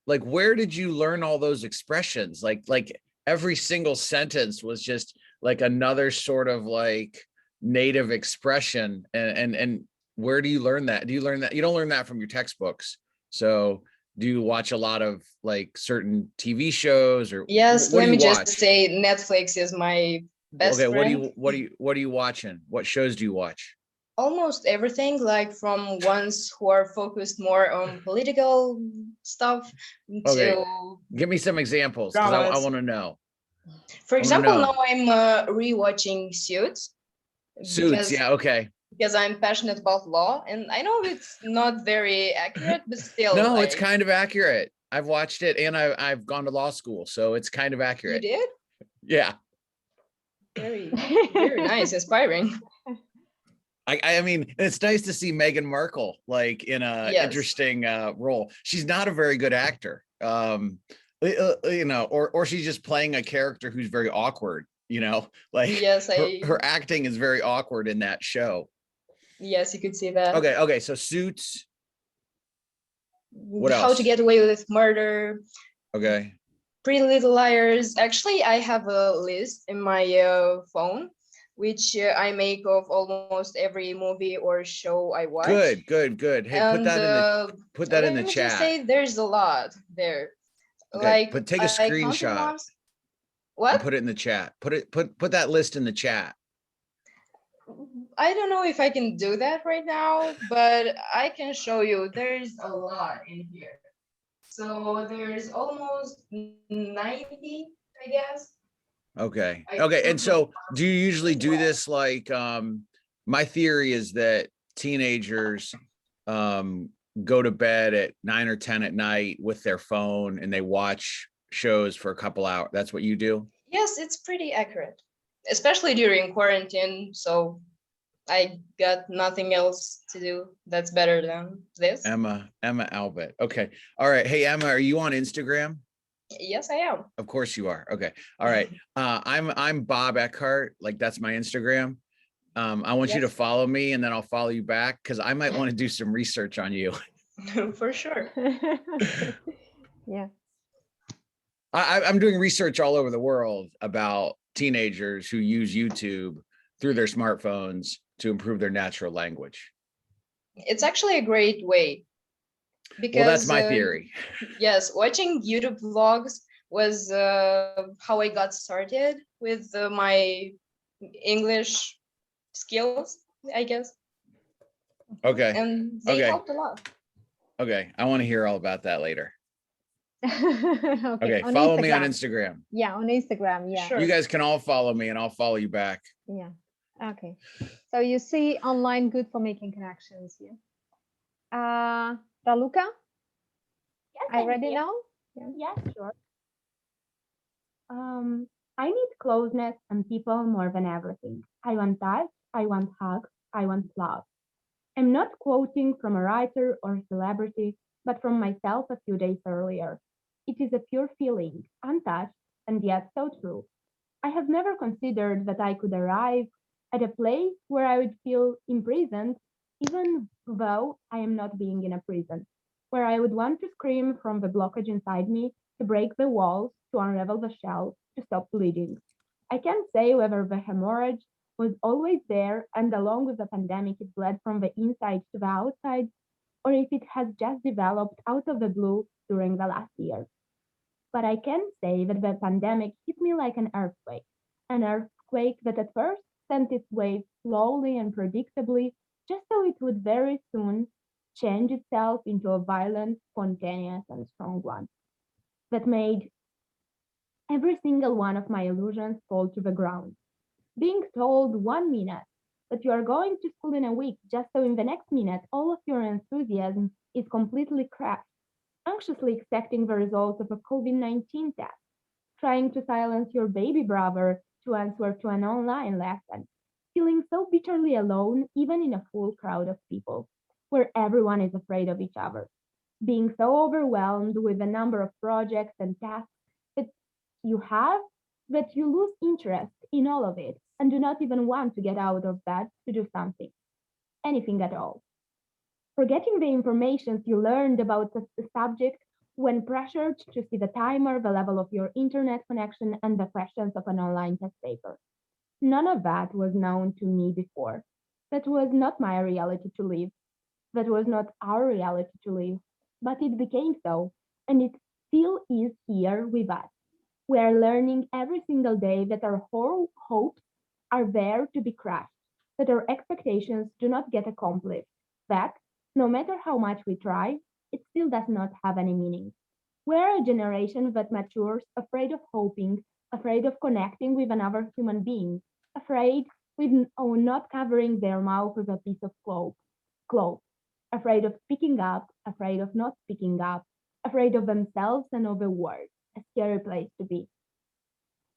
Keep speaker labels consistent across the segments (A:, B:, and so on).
A: like where did you learn all those expressions? Like every single sentence was just like another sort of like native expression. And where do you learn that? Do you learn that? You don't learn that from your textbooks. So do you watch a lot of like certain TV shows, or
B: Yes,
A: what do
B: let
A: you
B: me just
A: watch?
B: say Netflix is my best
A: Okay,
B: friend.
A: what are you watching? What shows do you watch?
B: Almost everything, like from ones who are focused more on political stuff
A: Okay,
B: to
A: give me some examples because I
B: dramas.
A: want to know.
B: For
A: I want to
B: example, now
A: know.
B: I'm rewatching Suits
A: Suits,
B: because
A: yeah, okay.
B: I'm passionate about law, and I know it's not very accurate, but still,
A: No, it's
B: I
A: kind of accurate. I've watched it and I've gone to law school, so it's kind of
B: you
A: accurate.
B: did
A: Yeah.
B: very nice, inspiring.
A: I mean, it's nice to see Meghan Markle like in a
B: Yes,
A: interesting role. She's not a very good actor. You know, or she's just playing a character who's very awkward, you know, like
B: yes,
A: her acting is very awkward in that show.
B: yes, you could see that.
A: Okay, so Suits, what
B: How to
A: else?
B: Get Away with Murder,
A: Okay.
B: Pretty Little Liars. Actually, I have a list in my phone, which I make of almost every movie or show I watch.
A: Good. Hey,
B: And
A: put that in
B: let
A: the
B: me just
A: chat.
B: say, there's a lot there.
A: Okay,
B: Like
A: but take a
B: I counted
A: screenshot
B: once.
A: and
B: What?
A: put it in the chat. Put that list in the chat.
B: I don't know if I can do that right now, but I can show you. There's a lot in here. So there's almost 90, I guess.
A: Okay.
B: I
A: Okay. And
B: counted
A: so do you usually
B: as
A: do
B: well.
A: this like my theory is that teenagers um go to bed at 9 or 10 at night with their phone and they watch shows for a couple hours. That's what you do?
B: Yes, it's pretty accurate, especially during quarantine. So I got nothing else to do that's better than this.
A: Emma Albert. Okay. All right. Hey Emma, are you on Instagram?
B: Yes, I am.
A: Of course you are. Okay. All right. I'm Bob Eckhart. Like that's my Instagram. I want you to
B: Yes,
A: follow me and then I'll follow you back because I might want to do some research on you.
B: for sure.
C: Okay. Yeah.
A: I'm doing research all over the world about teenagers who use YouTube through their smartphones to improve their natural language.
B: It's actually a great way
A: Well, that's
B: because,
A: my theory.
B: yes, watching YouTube vlogs was how I got started with my English skills, I guess,
A: Okay.
B: and they
A: Okay.
B: helped a lot.
A: Okay. I want to hear all about that later.
C: Okay.
A: Okay.
C: On
A: Follow me on
C: Instagram.
A: Instagram.
C: Yeah, on Instagram. Yeah.
B: Sure.
A: You guys can all follow me and I'll follow you back.
C: Yeah. Okay. So you see online good for making connections. Yeah. Raluca,
D: Yes,
C: I
D: I'm
C: ready
D: here.
C: now?
D: Yeah, sure. I need closeness and people more than everything. I want touch, I want hugs, I want love. I'm not quoting from a writer or celebrity, but from myself a few days earlier. It is a pure feeling, untouched, and yet so true. I have never considered that I could arrive at a place where I would feel imprisoned, even though I am not being in a prison, where I would want to scream from the blockage inside me, to break the walls, to unravel the shell, to stop bleeding. I can't say whether the hemorrhage was always there and along with the pandemic it bled from the inside to the outside, or if it has just developed out of the blue during the last year. But I can say that the pandemic hit me like an earthquake that at first sent its waves slowly and predictably, just so it would very soon change itself into a violent, spontaneous, and strong one that made every single one of my illusions fall to the ground. Being told 1 minute that you are going to school in a week, just so in the next minute all of your enthusiasm is completely crushed, anxiously expecting the results of a COVID 19 test, trying to silence your baby brother to answer to an online lesson, feeling so bitterly alone, even in a full crowd of people, where everyone is afraid of each other, being so overwhelmed with the number of projects and tasks that you have that you lose interest in all of it and do not even want to get out of bed to do something, anything at all. Forgetting the information you learned about the subject when pressured to see the timer, the level of your internet connection, and the questions of an online test paper. None of that was known to me before. That was not my reality to live. That was not our reality to live. But it became so, and it still is here with us. We are learning every single day that our whole hopes are there to be crushed, that our expectations do not get accomplished, that no matter how much we try, it still does not have any meaning. We're a generation that matures afraid of hoping, afraid of connecting with another human being, afraid with not covering their mouth with a piece of cloth, afraid of speaking up, afraid of not speaking up, afraid of themselves and of the world, a scary place to be.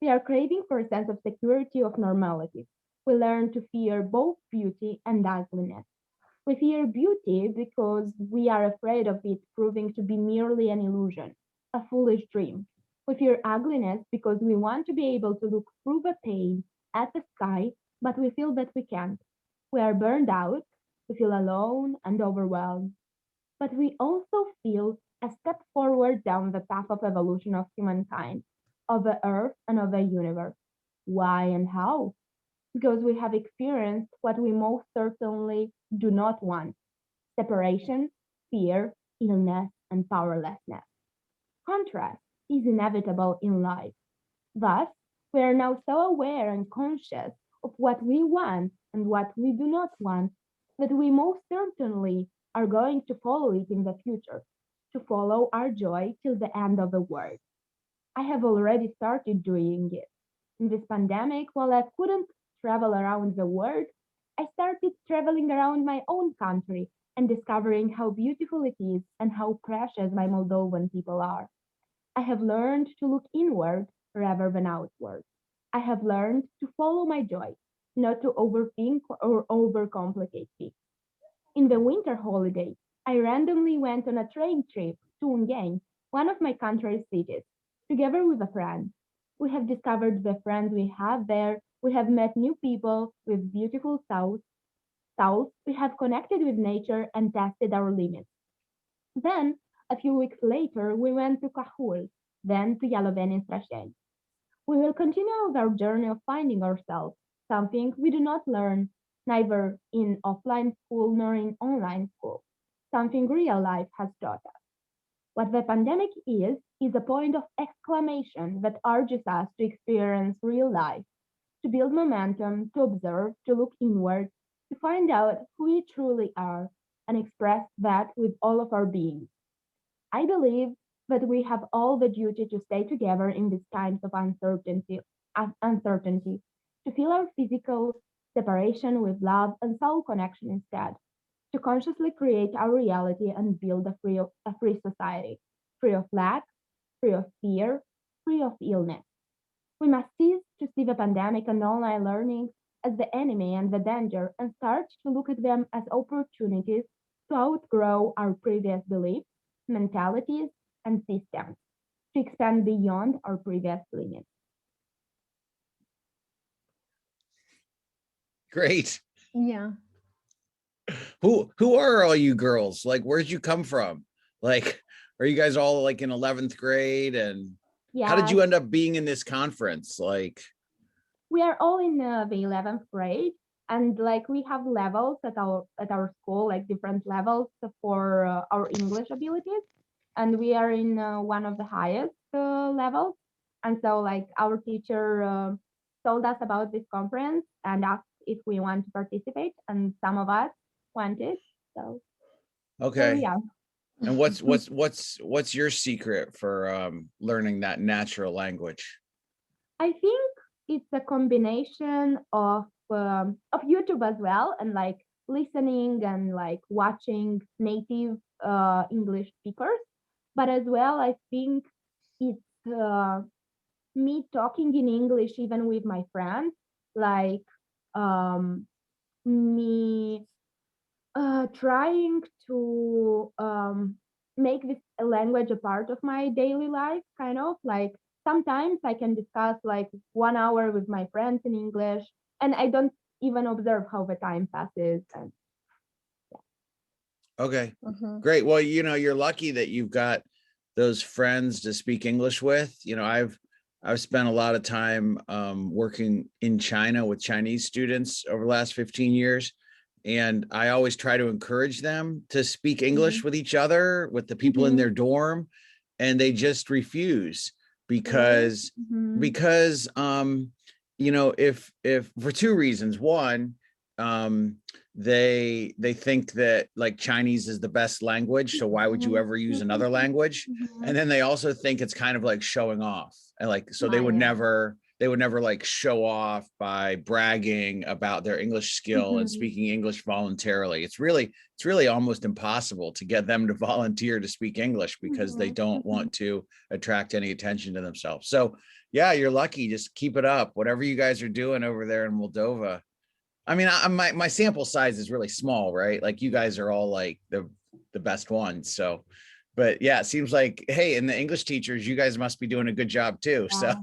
D: We are craving for a sense of security, of normality. We learn to fear both beauty and ugliness. We fear beauty because we are afraid of it proving to be merely an illusion, a foolish dream. We fear ugliness because we want to be able to look through the pain at the sky, but we feel that we can't. We are burned out, we feel alone and overwhelmed, but we also feel a step forward down the path of evolution of humankind, of the earth and of the universe. Why and how? Because we have experienced what we most certainly do not want: separation, fear, illness, and powerlessness. Contrast is inevitable in life. Thus, we are now so aware and conscious of what we want and what we do not want that we most certainly are going to follow it in the future, to follow our joy till the end of the world. I have already started doing it. In this pandemic, while I couldn't travel around the world, I started traveling around my own country and discovering how beautiful it is and how precious my Moldovan people are. I have learned to look inward rather than outward. I have learned to follow my joy, not to overthink or overcomplicate things. In the winter holiday, I randomly went on a train trip to Ungain, one of my country's cities, together with a friend. We have discovered the friends we have there. We have met new people with beautiful souls. We have connected with nature and tested our limits. Then, a few weeks later, we went to Cahul, then to Yaloveni in Strasheni. We will continue our journey of finding ourselves, something we do not learn neither in offline school nor in online school, something real life has taught us. What the pandemic is a point of exclamation that urges us to experience real life, to build momentum, to observe, to look inward, to find out who we truly are, and express that with all of our being. I believe that we have all the duty to stay together in these times of uncertainty, to feel our physical separation with love and soul connection instead, to consciously create our reality and build a free society, free of lack, free of fear, free of illness. We must cease to see the pandemic and online learning as the enemy and the danger and start to look at them as opportunities to outgrow our previous beliefs, mentalities, and systems, to expand beyond our previous limits.
A: Great.
C: Yeah.
A: Who are all you girls? Like, where'd you come from? Like, are you guys all like in 11th grade? And how did
D: Yes,
A: you end up being in this conference? Like,
D: we are all in the 11th grade, and like we have levels at our school, like different levels for our English abilities, and we are in one of the highest levels. And so, like our teacher told us about this conference and asked if we want to participate, and some of us wanted. So here we
A: okay.
D: are.
A: And what's your secret for learning that natural language?
D: I think it's a combination of YouTube as well, and like listening and like watching native English speakers, but as well I think it's me talking in English even with my friends, like um, me trying to make this language a part of my daily life, kind of like sometimes I can discuss like 1 hour with my friends in English, and I don't even observe how the time passes. And
A: Okay,
C: Mhm.
A: great. Well, you're lucky that you've got those friends to speak English with. You know, I've spent a lot of time working in China with Chinese students over the last 15 years. And I always try to encourage them to speak English with each other, with the people in their dorm, and they just refuse because because you know, if for two reasons. One, they think that like Chinese is the best language, so why would you ever use another language? And then they also think it's kind of like showing off, and like so they would never like show off by bragging about their English skill and speaking English voluntarily. It's really almost impossible to get them to volunteer to speak English because they don't want to attract any attention to themselves. So yeah, you're lucky. Just keep it up. Whatever you guys are doing over there in Moldova. I mean, my sample size is really small, right? Like you guys are all like the best ones. So, but yeah, it seems like, hey, and the English teachers, you guys must be doing a good job too. So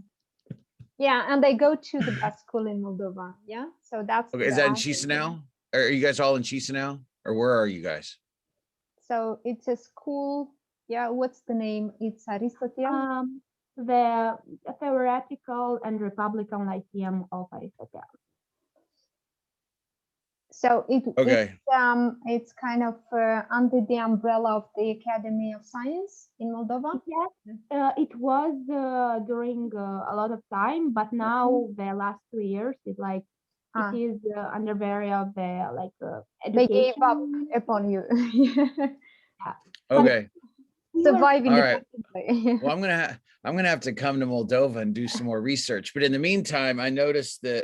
C: Yeah, and they go to the best school in Moldova. Yeah, so that's
A: okay, is that in Chisinau? Are you guys all in Chisinau, or where are you guys?
C: So it's a school. Yeah, what's the name? It's Aristotle.
D: The Theoretical and Republican Lyceum of Aristotle.
C: So
A: Okay.
C: it's kind of under the umbrella of the Academy of Science in Moldova.
D: Yes, it was during a lot of time, but now the last 2 years it is under very of the education.
C: They gave up upon you.
D: Yeah.
A: Okay.
C: Surviving.
A: All right. Well, I'm gonna have to come to Moldova and do some more research. But in the meantime, I noticed that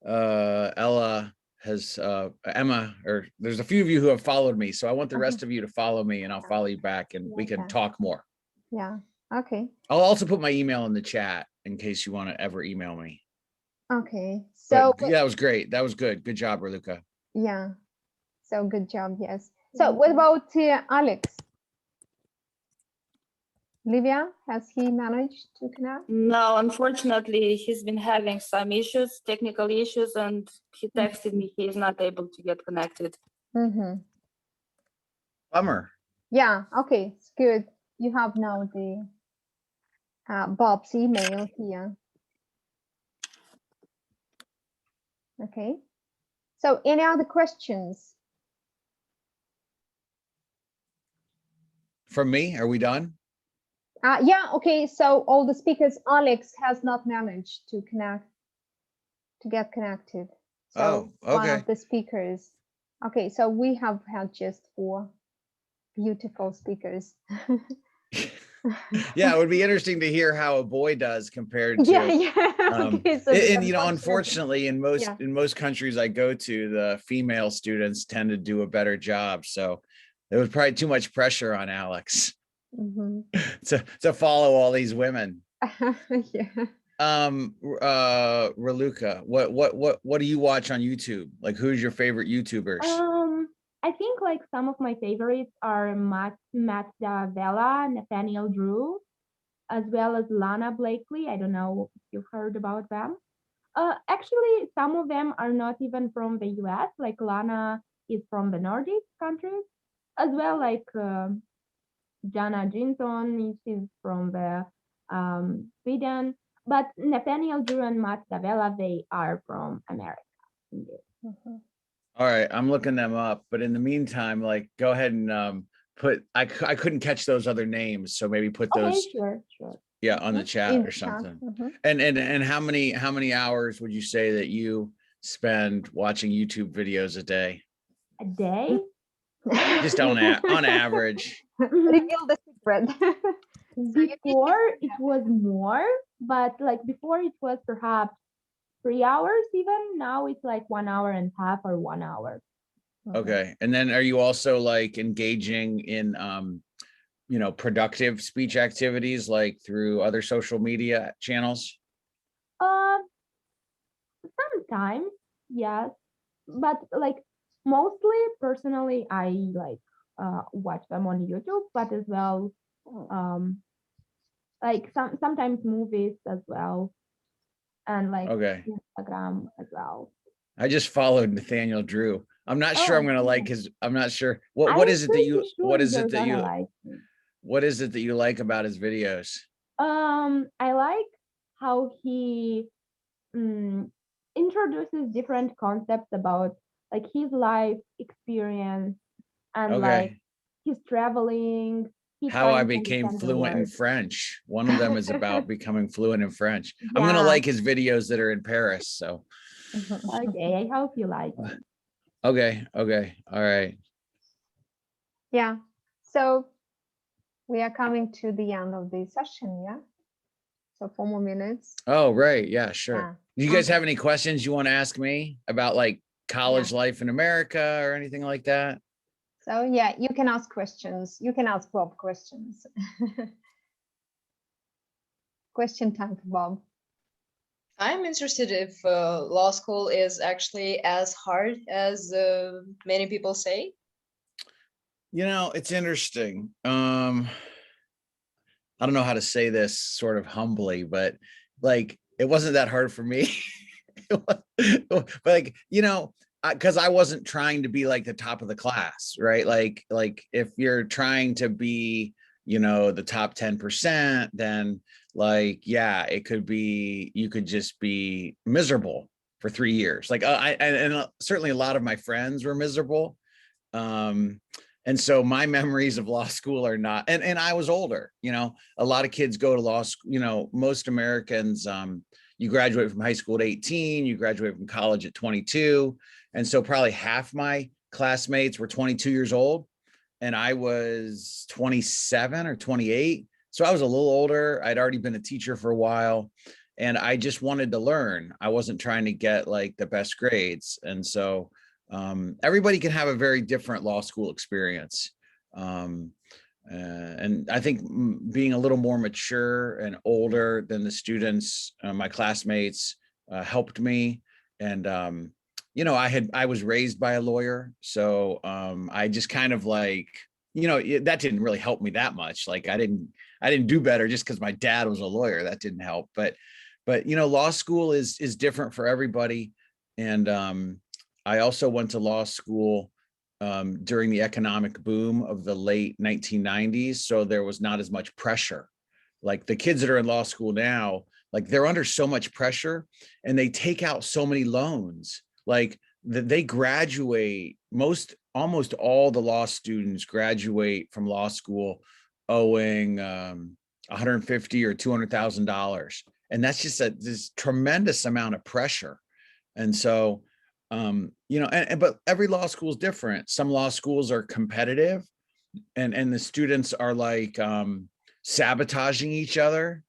A: Ella has Emma, or there's a few of you who have followed me. So I want the rest of you to follow me, and I'll follow you back, and we can talk more.
C: Yeah. Okay.
A: I'll also put my email in the chat in case you want to ever email me.
C: Okay. So
A: yeah, that was great. That was good. Good job, Raluca.
C: Yeah. So good job. Yes. So what about Alex? Livia, has he managed to connect?
E: No, unfortunately, he's been having some issues, technical issues, and he texted me he is not able to get connected.
A: Bummer.
C: Yeah, okay, it's good. You have now the Bob's email here. Okay. So any other questions?
A: From me? Are we done?
C: Yeah, okay, so all the speakers, Alex has not managed to get connected. So
A: oh, okay.
C: One of the speakers. Okay, so we have had just 4 beautiful speakers.
A: Yeah, it would be interesting to hear how a boy does compared to
C: Okay, so
A: and you know, unfortunately in most countries I go to, the female students tend to do a better job. So there was probably too much pressure on Alex to follow all these women. Raluca, what do you watch on YouTube? Like, who's your favorite YouTubers?
D: I think like some of my favorites are Matt Vela, Nathaniel Drew, as well as Lana Blakely. I don't know if you've heard about them. Actually, some of them are not even from the US. Like Lana is from the Nordic countries, as well like Jana Jinton, she's from the Sweden. But Nathaniel Drew and Matt Davella, they are from America.
A: All right, I'm looking them up, but in the meantime, like, go ahead and put. I couldn't catch those other names, so maybe put those.
D: Sure.
A: Yeah, on the chat or something. And how many hours would you say that you spend watching YouTube videos a day?
D: A day?
A: Just on average.
C: Reveal the secret.
D: Before it was more, but like before it was perhaps 3 hours even. Now it's like 1.5 hours or 1 hour.
A: Okay. And then are you also like engaging in you know, productive speech activities like through other social media channels?
D: Sometimes, yes. But like mostly personally I like watch them on YouTube, but as well like sometimes movies as well, and like Instagram as well.
A: I just followed Nathaniel Drew. I'm not sure I'm gonna like his. I'm not sure what is it that you like? What is it that you like about his videos?
D: I like how he introduces different concepts about like his life experience and like
A: Okay.
D: he's traveling. He
A: How I
D: trying to
A: became
D: understand the
A: fluent in
D: world.
A: French. One of them is about becoming fluent in French. I'm gonna
D: Yeah.
A: like his videos that are in Paris. So
D: Okay, I hope you like it.
A: okay, okay, all right.
C: Yeah. So we are coming to the end of the session. Yeah. So 4 more minutes.
A: Oh, right. Yeah, sure.
C: Yeah.
A: Do you guys
C: Okay.
A: have any questions you want to ask me about like college life in America or anything like that?
C: So yeah, you can ask questions. You can ask Bob questions. Question time for Bob.
B: I'm interested if law school is actually as hard as many people say.
A: You know, it's interesting. I don't know how to say this sort of humbly, but like it wasn't that hard for me. But like, you know, because I wasn't trying to be like the top of the class, right? Like if you're trying to be, you know, the top 10%, then like, yeah, it could be, you could just be miserable for 3 years. Like and certainly a lot of my friends were miserable. And so my memories of law school are not, and I was older, you know, a lot of kids go to law school, you know, most Americans, you graduate from high school at 18, you graduate from college at 22. And so probably half my classmates were 22 years old and I was 27 or 28. So I was a little older. I'd already been a teacher for a while and I just wanted to learn. I wasn't trying to get like the best grades. And so everybody can have a very different law school experience. And I think being a little more mature and older than the students, my classmates, helped me. And you know, I was raised by a lawyer, so I just kind of like, you know, that didn't really help me that much. Like I didn't do better just because my dad was a lawyer. That didn't help. But you know, law school is different for everybody. And I also went to law school during the economic boom of the late 1990s. So there was not as much pressure. Like the kids that are in law school now, like they're under so much pressure and they take out so many loans. Like they graduate, almost all the law students graduate from law school owing 150 or $200,000. And that's just this tremendous amount of pressure. And so you know, but every law school is different. Some law schools are competitive and the students are like sabotaging each other.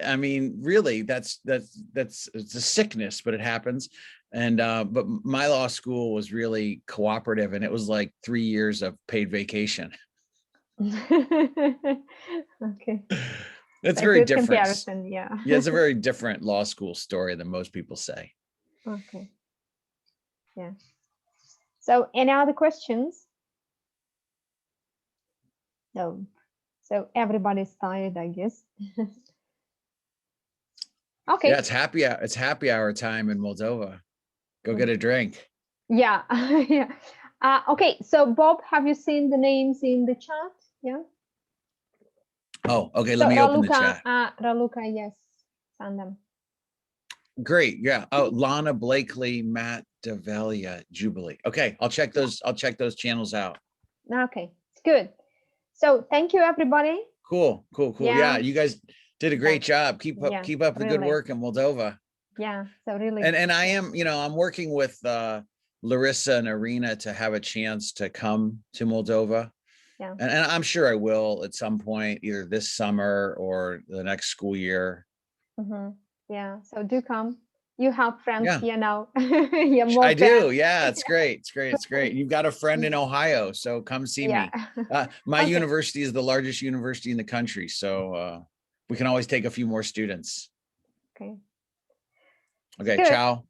A: I mean, really, that's it's a sickness, but it happens. And but my law school was really cooperative and it was like 3 years of paid vacation.
C: Okay.
A: It's
C: A
A: very
C: good
A: different.
C: comparison, yeah.
A: Yeah, it's a very different law school story than most people say.
C: Okay. Yeah. So any other questions? No. So everybody's tired, I guess. Okay.
A: Yeah, it's happy hour time in Moldova. Go get a drink.
C: Yeah. Yeah. Okay. So Bob, have you seen the names in the chat? Yeah.
A: Oh, okay.
C: So
A: Let me open the
C: Raluca,
A: chat.
C: Raluca, yes, send them.
A: Great. Yeah. Oh, Lana Blakely, Matt Develia, Jubilee. Okay, I'll check those. I'll check those channels out.
C: Okay, it's good. So thank you, everybody.
A: Cool. Yeah, you guys did a great job. Keep up the good
C: really.
A: work in Moldova.
C: Yeah. So really.
A: And I am, you know, I'm working with Larissa and Irina to have a chance to come to Moldova.
C: Yeah.
A: And I'm sure I will at some point, either this summer or the next school year.
C: Yeah. So do come. You have friends here now.
A: I do. Yeah, it's great. It's great. You've got a friend in Ohio, so come see me. My university is the largest university in the country, so we can always take a few more students.
C: Okay.
A: Okay.
C: Good.
A: Ciao.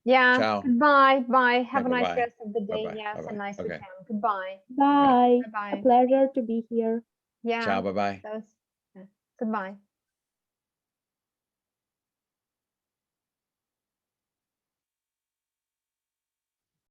C: Yeah.
A: Ciao.
C: Bye. Bye. Have a
A: bye-bye.
C: nice rest of the day.
A: Bye-bye.
C: Yes,
A: Bye-bye.
C: a nice
A: Okay.
C: weekend. Goodbye.
D: Bye.
C: Bye-bye.
D: A pleasure to be here.
C: Yeah.
A: Ciao. Bye-bye.
C: Goodbye.